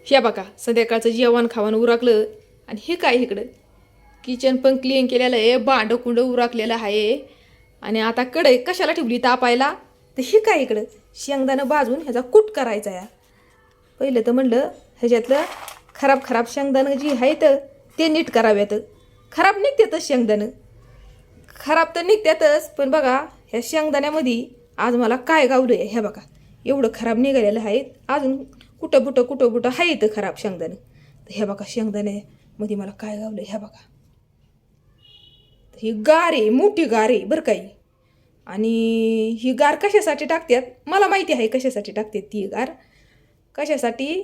ह्या बघा संध्याकाळचं जेवण खावण उरकलं आणि हे काय इकडं किचन पण क्लीन केलेलं आहे, भांड कुंड उरकलेलं आहे आणि आता कढई कशाला ठेवली तापायला तर हे काय इकडं शेंगदाणं भाजून ह्याचा कूट करायचा आहे. पहिलं तर म्हणलं ह्याच्यातलं खराब शेंगदाणं जी आहेत ते नीट कराव्यात. खराब निघतातच शेंगदाणं, खराब तर निघतातच, पण बघा ह्या शेंगदाण्यामध्ये आज मला काय गावलं आहे. ह्या बघा एवढं खराब निघालेलं आहेत, अजून कुठं बुटं आहेत खराब शेंगदाणं. तर ह्या बघा शेंगदाण्यामध्ये मला काय गावलं. ह्या बघा ही गार आहे, मोठी गार आहे बरं काही. आणि ही गार कशासाठी टाकतात मला माहिती आहे, कशासाठी टाकतात ती गार. कशासाठी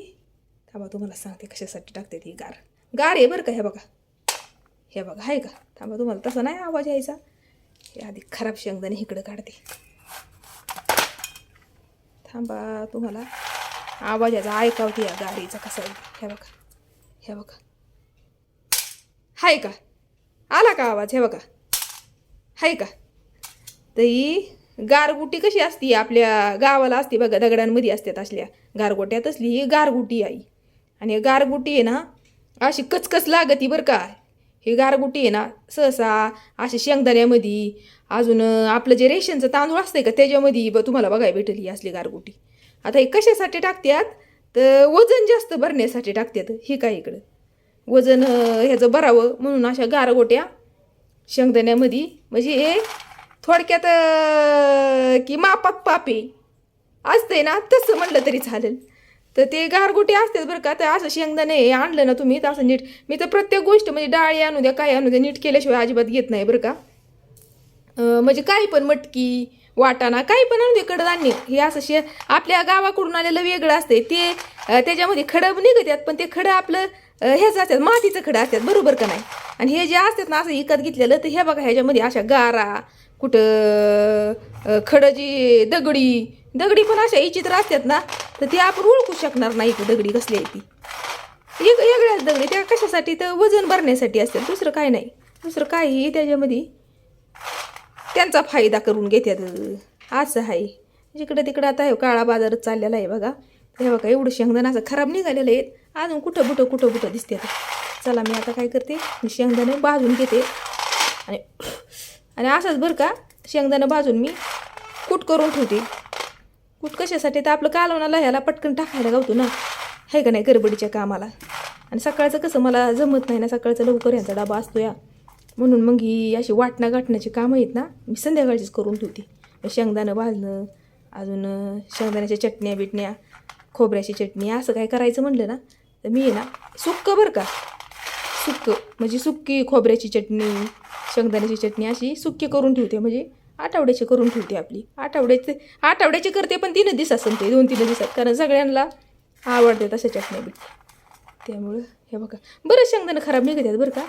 थांबा तुम्हाला सांगते कशासाठी टाकतात ही गार. गार आहे बरं का. ह्या बघा हे बघा आहे का. थांबा तुम्हाला तसा नाही आवाज यायचा. हे आधी खराब शेंगदाणे इकडं काढते. थांबा तुम्हाला आवाज याचा ऐकावते या गाडीचा कसा आहे. हे बघा हे बघा हाय का, आला का आवाज. हे बघा हाय का. तर ही गारगुटी कशी असती आपल्या गावाला असते बघा, दगडांमध्ये असतात असल्या गारगोट्या, तसली ही गारगुटी आहे. आणि गारगुटी आहे ना अशी कचकच लागती बरं का. ही गारगुटी आहे ना सहसा अशी शेंगदाण्यामध्ये, अजून आपलं जे रेशनचं तांदूळ असतंय का त्याच्यामध्ये तुम्हाला बघायला भेटेल ही असली गारगुटी. आता हे कशासाठी टाकतात तर वजन जास्त भरण्यासाठी टाकतात. ही काय इकडं वजन ह्याचं भरावं म्हणून अशा गारगोट्या शेंगदाण्यामध्ये, म्हणजे हे थोडक्यात की मापात पापे असते ना तसं म्हटलं तरी चालेल. तर ते गारगोटे असतात बरं का. तर असं शेंगदाणे हे आणलं ना तुम्ही तर असं नीट, मी तर प्रत्येक गोष्ट म्हणजे डाळी आणू द्या काय आणू द्या नीट केल्याशिवाय अजिबात घेत नाही बरं का. म्हणजे काही पण मटकी वाटाणा काही पण आणू दे कडधान्य हे असं आपल्या गावाकडून आलेलं वेगळं असते ते. त्याच्यामध्ये खडं निघतात पण ते खडं आपलं हेच असतात, मातीचं खडं असतात बरोबर का नाही. आणि हे जे असतात ना असं विकत घेतलेलं तर हे बघा ह्याच्यामध्ये अशा गारा कुठं खडं जी दगडी पण अशा विचित्र असतात ना, तर ते आपण ओळखू शकणार नाही की दगडी कसली आहे ती. वेगळ्याच दगडी त्या कशासाठी तर वजन भरण्यासाठी असतात, दुसरं काय नाही. दुसरं काही त्याच्यामध्ये त्यांचा फायदा करून घेतात असं आहे. जिकडं तिकडं आता हे काळा बाजारच चाललेला आहे बघा. हे बघा एवढं शेंगदाणा असं खराब निघालेलं आहेत, अजून कुठं बुटं दिसते. चला मी आता काय करते, मी शेंगदाणे भाजून घेते आणि असंच बरं का शेंगदाणं भाजून मी कूट करून ठेवते. कूट कशासाठी तर आपलं कालवणाला ह्याला पटकन टाकायला गावतो ना, आहे का नाही गडबडीच्या कामाला. आणि सकाळचं कसं मला जमत नाही ना, सकाळचं लवकर यांचा डबा असतो या, म्हणून मग ही अशी गाठण्याची कामं आहेत ना मी संध्याकाळचीच करून ठेवते. शेंगदाणं भाजणं, अजून शेंगदाण्याच्या चटण्या बिटण्या, खोबऱ्याची चटणी असं काय करायचं म्हणलं ना तर मी आहे ना सुक्कं बरं का, सुक्कं म्हणजे सुक्की खोबऱ्याची चटणी शेंगदाण्याची चटणी अशी सुक्की करून ठेवते. म्हणजे आठवड्याची करून ठेवते. आपली आठवड्याची करते पण 3 दिवसात संपते, 2-3 दिवसात, कारण सगळ्यांना आवडते तशा चटण्या बिटण्या. त्यामुळं हे बघा बरं शेंगदाणं खराब निघतात बरं का,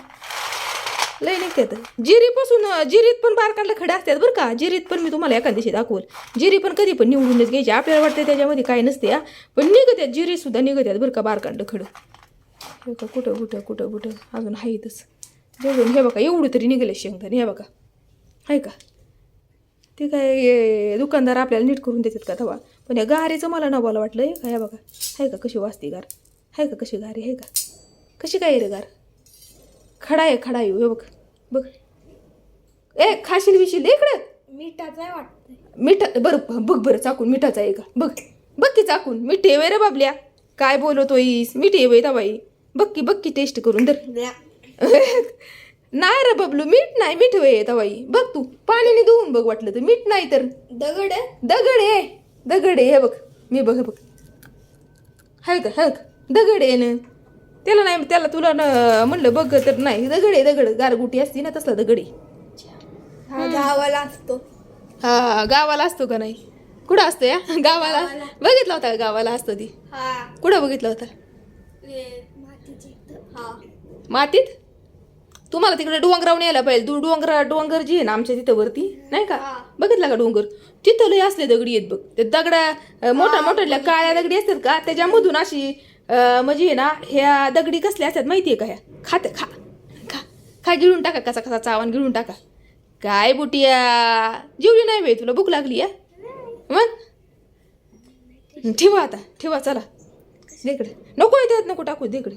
लय निघतात. जिरीत पण बारकांना खडे असतात बरं का. जिरीत पण मी तुम्हाला एका दिवशी दाखवल. जिरी पण कधी पण निवडूनच घ्यायची, आपल्याला वाटतं त्याच्यामध्ये काय नसते पण निघतात जिरीसुद्धा निघतात बरं का बारकांड खडं. हे का कुठं अजून आहेतच जेवढून. हे बघा एवढं तरी निघाले शेंगदाणे. हे बघा आहे का, ते काय दुकानदार आपल्याला नीट करून देतात का तेव्हा. पण या गारेचं मला नवाला वाटलं. हे का हे बघा आहे का कशी वाजते गार, आहे का कशी गार आहे का, कशी काय रे गार. खडा आहे हे बघ ए खाशील विशील इकडं. मिठाचं आहे वाटतं. मिठा बरं बघ चाकून मिठाचा आहे का बघ की चाकून. मिठी आहे रे बाबल्या, काय बोलतोयस. मिठी आहे बाई, बघ की टेस्ट करून दर. नाही रे बबलू मीठ नाही, मीठ वे तवाई. बघ तू पाण्याने धुवून बघ, वाटलं तर मीठ नाही तर दगड आहे. हे बघ मी बघ हाय का दगड आहे ना. त्याला नाही, त्याला तुला म्हणलं बघ तर नाही, दगड गारगुटी असती ना तसला दगड आहे. हा गावाला असतो. हा गावाला असतो का नाही, कुठं असतो या गावाला. बघितला होता गावाला असतो ती. कुठं बघितला होता. मातीत. तुम्हाला तिकडे डोंगरावून यायला पाहिजे. डोंगर जी आहे ना आमच्या तिथं वरती नाही का, बघितला का डोंगर, तिथं लय असले दगडी आहेत बघ. ते दगडा मोठ्या काळ्या दगडी असतात का त्याच्यामधून अशी म्हणजे ना ह्या दगडी कसल्या असतात माहितीये का, ह्या खा गिळून टाका, कसा चावण गिळून टाका. काय बुटिया जेवली नाही बाई, तुला भूक लागली या. मग ठेवा चला. दे इकडे नको आहे त्यात नको टाकू दे इकडे